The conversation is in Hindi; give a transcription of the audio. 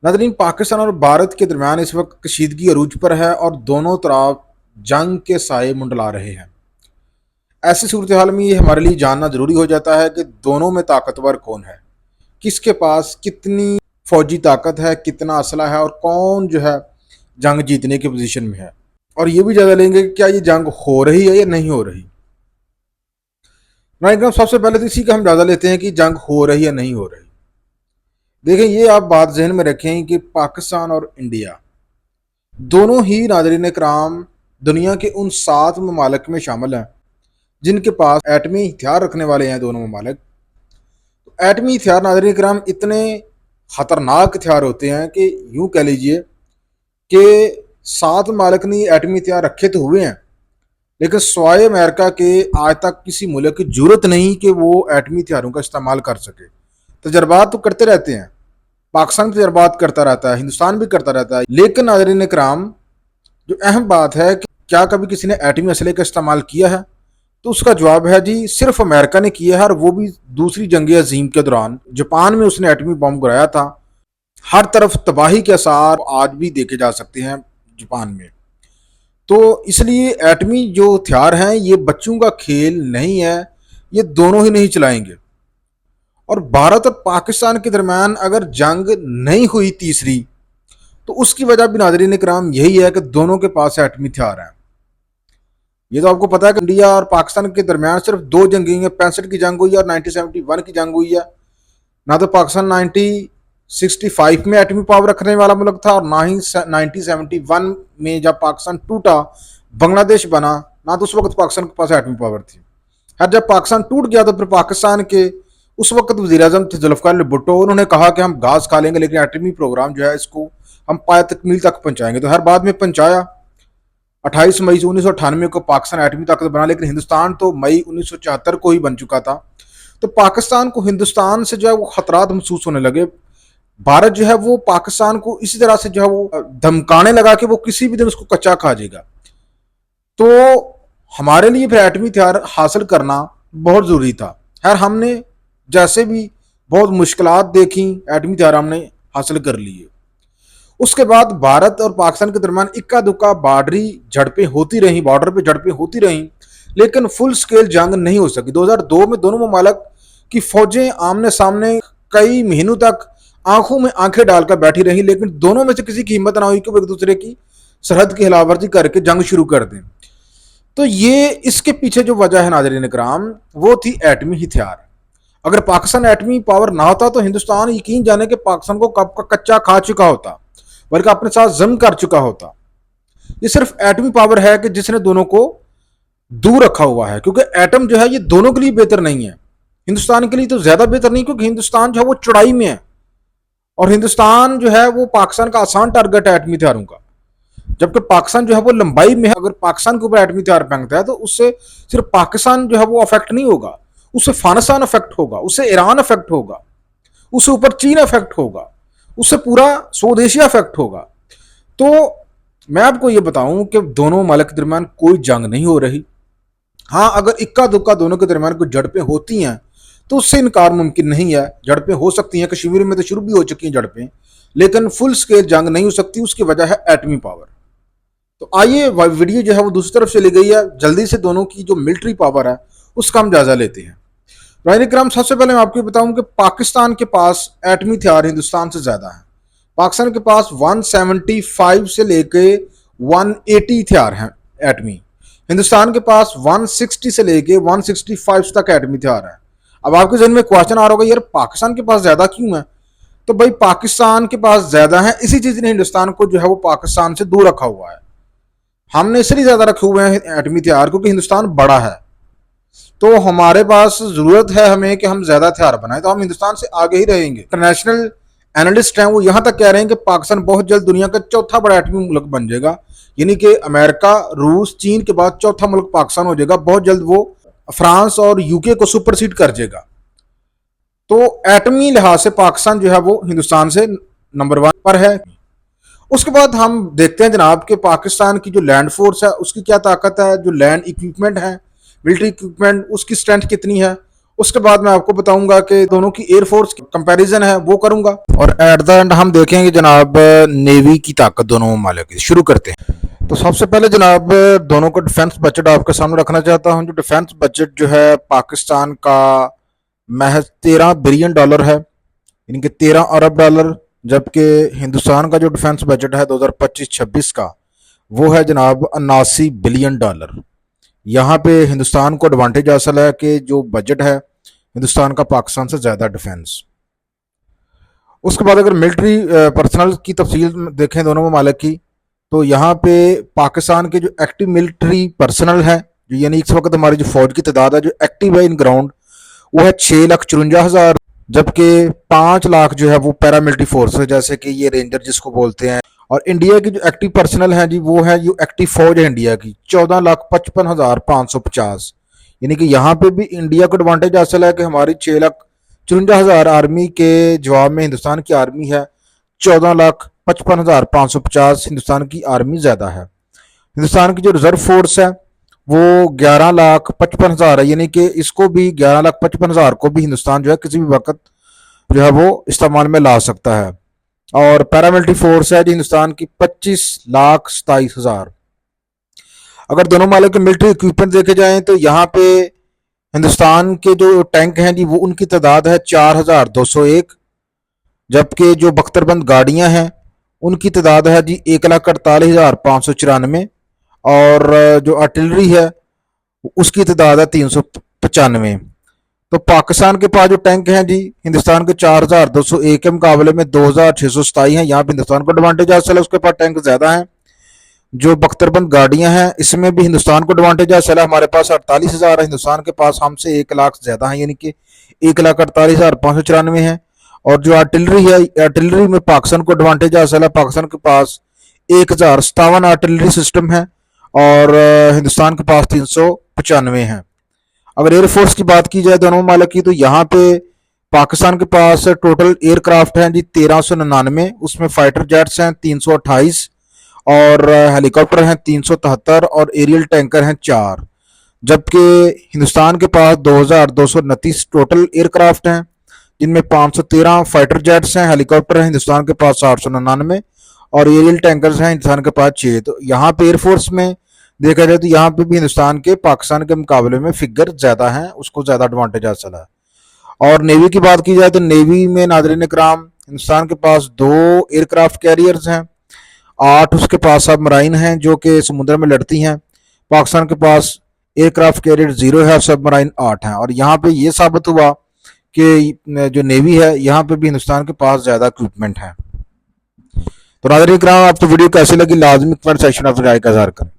नाज़रीन, पाकिस्तान और भारत के दरमियान इस वक्त कशीदगी अरूज पर है और दोनों तरफ जंग के साए मंडला रहे हैं। ऐसी सूरत हाल में ये हमारे लिए जानना जरूरी हो जाता है कि दोनों में ताकतवर कौन है, किसके पास कितनी फौजी ताकत है, कितना असला है और कौन जो है जंग जीतने की पोजीशन में है। और ये भी जायजा लेंगे कि क्या ये जंग हो रही है या नहीं हो रही। नाइक सबसे पहले तो इसी का हम जायजा लेते हैं कि जंग हो रही है नहीं हो रही। देखें, ये आप बात जहन में रखें कि पाकिस्तान और इंडिया दोनों ही नाज़रीन कराम दुनिया के उन 7 ममालिक में शामिल हैं जिनके पास एटमी हथियार रखने वाले हैं। दोनों ममालिक तो एटमी हथियार नाज़रीन कराम इतने ख़तरनाक हथियार होते हैं कि यूं कह लीजिए कि 7 ममालिक ने एटमी हथियार रखे तो हुए हैं, लेकिन स्वाय अमेरिका के आज तक किसी मुल्क की जरूरत नहीं कि वो एटमी हथियारों का इस्तेमाल कर सके। तजर्बात तो करते रहते हैं, पाकिस्तान तजर्बात करता रहता है, हिंदुस्तान भी करता रहता है, लेकिन नाज़रीन कराम जो अहम बात है कि क्या कभी किसी ने एटमी असले का इस्तेमाल किया है, तो उसका जवाब है जी, सिर्फ अमेरिका ने किया है, और वो भी दूसरी जंग अजीम के दौरान जापान में उसने एटमी बम गिराया था। हर तरफ तबाही के आसार आज भी देखे जा सकते हैं जापान में। तो इसलिए एटमी जो हथियार हैं ये बच्चों का खेल नहीं है, ये दोनों ही नहीं चलाएंगे। और भारत और पाकिस्तान के दरमियान अगर जंग नहीं हुई तीसरी, तो उसकी वजह भी नाज़रीन कराम यही है कि दोनों के पास एटमी हथियार हैं। ये तो आपको पता है कि इंडिया और पाकिस्तान के दरमियान सिर्फ 2 जंग हुई हैं, 65 की जंग हुई है और 1971 की जंग हुई है। ना तो पाकिस्तान 1965 में एटमी पावर रखने वाला मुल्क था, और ना ही 1971 में जब पाकिस्तान टूटा, बांग्लादेश बना, ना तो उस वक्त पाकिस्तान के पास एटमी पावर थी। हर जब पाकिस्तान टूट गया तो फिर पाकिस्तान के उस वक्त वज़ीर आज़म थे जुल्फ़िकार अली भुट्टो, उन्होंने कहा कि हम घास खा लेंगे लेकिन एटमी प्रोग्राम जो है इसको हम पाया तकमील तक पहुंचाएंगे। तो हर बाद में पहुंचाया। 28 मई 1998 को पाकिस्तान एटमी ताकत बना, लेकिन हिंदुस्तान तो मई 1974 को ही बन चुका था। तो पाकिस्तान को हिंदुस्तान से जो है वो खतरात महसूस होने लगे। भारत जो है वो पाकिस्तान को इसी तरह से जो है वो धमकाने लगा कि वो किसी भी दिन उसको कच्चा खा जाएगा। तो हमारे लिए फिर एटमी हथियार हासिल करना बहुत ज़रूरी था। खैर, हमने जैसे भी बहुत मुश्किलात देखी, एटमी हथियार हमने हासिल कर लिए। उसके बाद भारत और पाकिस्तान के दरमियान इक्का दुक्का बॉर्डरी झड़पें होती रहीं, बॉर्डर पे झड़पें होती रहीं, लेकिन फुल स्केल जंग नहीं हो सकी। 2002 में दोनों ममालिक की फौजें आमने सामने कई महीनों तक आंखों में आंखें डालकर बैठी रहीं, लेकिन दोनों में से किसी की हिम्मत ना हुई कि वो एक दूसरे की सरहद की हिलावर्जी करके जंग शुरू कर दें। तो ये इसके पीछे जो वजह है नाज़रीन कराम, वो थी एटमी हथियार। अगर पाकिस्तान एटमी पावर ना होता तो हिंदुस्तान यकीन जाने कि पाकिस्तान को कब का कच्चा खा चुका होता, बल्कि अपने साथ जम कर चुका होता। ये सिर्फ एटमी पावर है कि जिसने दोनों को दूर रखा हुआ है, क्योंकि एटम जो है ये दोनों के लिए बेहतर नहीं है। हिंदुस्तान के लिए तो ज्यादा बेहतर नहीं, क्योंकि हिंदुस्तान जो है वो चौड़ाई में है, और हिंदुस्तान जो है वो पाकिस्तान का आसान टारगेट है एटमी हथियारों का। जबकि पाकिस्तान जो है वो लंबाई में है। अगर पाकिस्तान के ऊपर एटमी हथियार फेंकता है तो उससे सिर्फ पाकिस्तान जो है वो अफेक्ट नहीं होगा, उससे अफगानिस्तान अफेक्ट होगा, उससे ईरान अफेक्ट होगा, उससे ऊपर चीन अफेक्ट होगा, उससे पूरा स्वदेश एशिया अफेक्ट होगा। तो मैं आपको ये बताऊं कि दोनों ममालिक के दरमियान कोई जंग नहीं हो रही। हाँ, अगर इक्का दुक्का दोनों के दरमियान कुछ झड़पें होती हैं तो उससे इनकार मुमकिन नहीं है। झड़पें हो सकती हैं, कश्मीर में तो शुरू भी हो चुकी हैं झड़पें, लेकिन फुल स्केल जंग नहीं हो सकती। उसकी वजह है एटमी पावर। तो आइए, वीडियो जो है वो दूसरी तरफ चली गई है, जल्दी से दोनों की जो मिलिट्री पावर है उसका हम जायजा लेते हैं। राइन इकराम, सबसे पहले मैं आपको बताऊं कि पाकिस्तान के पास एटमी हथियार हिंदुस्तान से ज्यादा है। पाकिस्तान के पास 175 से लेके 180 हथियार हैं एटमी। हिंदुस्तान के पास 160 से लेके 165 तक एटमी हथियार है। अब आपके जहन में क्वेश्चन आ रहा होगा, यार पाकिस्तान के पास ज्यादा क्यों है? तो भाई, पाकिस्तान के पास ज्यादा है, इसी चीज ने हिंदुस्तान को जो है वो पाकिस्तान से दूर रखा हुआ है। हमने इसलिए ज्यादा रखे हुए हैं एटमी हथियार क्योंकि हिंदुस्तान बड़ा है। तो हमारे पास जरूरत है हमें कि हम ज्यादा हथियार बनाएं, तो हम हिंदुस्तान से आगे ही रहेंगे। इंटरनेशनल एनालिस्ट हैं वो यहां तक कह रहे हैं कि पाकिस्तान बहुत जल्द दुनिया का चौथा बड़ा एटमी मुल्क बन जाएगा, यानी कि अमेरिका, रूस, चीन के बाद चौथा मुल्क पाकिस्तान हो जाएगा। बहुत जल्द वो फ्रांस और यूके को सुपरसीड कर जाएगा। तो एटमी लिहाज से पाकिस्तान जो है वो हिंदुस्तान से नंबर 1 पर है। उसके बाद हम देखते हैं जनाब कि पाकिस्तान की जो लैंड फोर्स है उसकी क्या ताकत है, जो लैंड इक्विपमेंट है, मिलिट्री इक्विपमेंट, उसकी स्ट्रेंथ कितनी है, उसके बाद मैं आपको बताऊंगा कि दोनों की एयरफोर्स कंपैरिजन है वो करूंगा, और एट द एंड हम देखेंगे जनाब नेवी की ताकत दोनों ममालिक की। शुरू करते हैं। तो सबसे पहले जनाब दोनों का डिफेंस बजट आपके सामने रखना चाहता हूं। जो डिफेंस बजट जो है पाकिस्तान का महज $13 बिलियन है, यानी कि $13 अरब, जबकि हिंदुस्तान का जो डिफेंस बजट है 2025-26 का वो है जनाब $89 बिलियन। यहाँ पे हिंदुस्तान को एडवांटेज हासिल है कि जो बजट है हिंदुस्तान का पाकिस्तान से ज़्यादा डिफेंस। उसके बाद अगर मिलिट्री पर्सनल की तफसील देखें दोनों ममालिक की, तो यहाँ पे पाकिस्तान के जो एक्टिव मिलिट्री पर्सनल है, जो यानी इस वक्त हमारी जो फौज की तादाद है जो एक्टिव है इन ग्राउंड, वो है 6,54,000, जबकि 5 लाख जो है वो पैरामिलिट्री फोर्स है, जैसे कि ये रेंजर जिसको बोलते हैं। और इंडिया की जो एक्टिव पर्सनल है जी वो है जो एक्टिव फौज है इंडिया की 14,55,550, यानी कि यहाँ पे भी इंडिया को एडवांटेज हासिल है कि हमारी 6,54,000 आर्मी के जवाब में हिंदुस्तान की आर्मी है 14,55,550, हिंदुस्तान की आर्मी ज़्यादा है। हिंदुस्तान की जो रिजर्व फोर्स है वो 11,55,000 है, यानी कि इसको भी 11,55,000 को भी हिंदुस्तान जो है किसी भी वक्त जो है वो इस्तेमाल में ला सकता है। और पैरामिलिट्री फोर्स है जो हिंदुस्तान की 25,27,000। अगर दोनों मालिक के मिलिट्री इक्विपमेंट देखे जाएं तो यहाँ पे हिंदुस्तान के जो टैंक हैं जी वो उनकी तादाद है 4,201, जबकि जो बख्तरबंद गाड़ियां हैं उनकी तादाद है जी 1,48,594, और जो आर्टिलरी है उसकी तादाद है 395। तो पाकिस्तान के पास जो टैंक हैं जी हिंदुस्तान के 4,201 के मुकाबले में 2,627 हैं, यहाँ पे हिंदुस्तान को एडवांटेज हासिल है, उसके पास टैंक ज़्यादा हैं। जो बख्तरबंद गाड़ियां हैं इसमें भी हिंदुस्तान को एडवांटेज हासिल है, हमारे पास 48,000 है, हिंदुस्तान के पास हमसे 1 लाख ज़्यादा है, यानी कि 1,48,594 है। और जो आर्टिलरी है, आर्टिलरी में पाकिस्तान को एडवांटेज हासिल है, पाकिस्तान के पास 1,057 आर्टिलरी सिस्टम है, और हिंदुस्तान के पास 395 है। अगर एयरफोर्स की बात की जाए दोनों ममालिक की, तो यहाँ पे पाकिस्तान के पास टोटल एयरक्राफ्ट हैं जी 1,399, उसमें फाइटर जेट्स हैं 328, और हेलीकॉप्टर हैं 373, और एरियल टैंकर हैं 4, जबकि हिंदुस्तान के पास 2,229 टोटल एयरक्राफ्ट हैं, जिनमें 513 फाइटर जेट्स हैं, हेलीकॉप्टर हैं हिंदुस्तान के पास 899, और एरियल टैंकर्स हैं हिंदुस्तान के पास 6। तो यहाँ पे एयरफोर्स में देखा जाए तो यहाँ पे भी हिंदुस्तान के पाकिस्तान के मुकाबले में फिगर ज़्यादा हैं, उसको ज़्यादा एडवांटेज हासिल है। और नेवी की बात की जाए तो नेवी में नाज़रीन इकराम हिंदुस्तान के पास 2 एयरक्राफ्ट कैरियर्स हैं, 8 उसके पास सब मराइन हैं जो कि समुद्र में लड़ती हैं। पाकिस्तान के पास एयरक्राफ्ट कैरियर 0 है, सब मराइन 8 हैं। और यहाँ पे ये साबित हुआ कि जो नेवी है यहाँ पे भी हिंदुस्तान के पास ज़्यादा इक्विपमेंट है। तो नाज़रीन इकराम आपको वीडियो कैसी लगी लाजमी कमेंट सेक्शन में अपनी राय का इज़हार करें।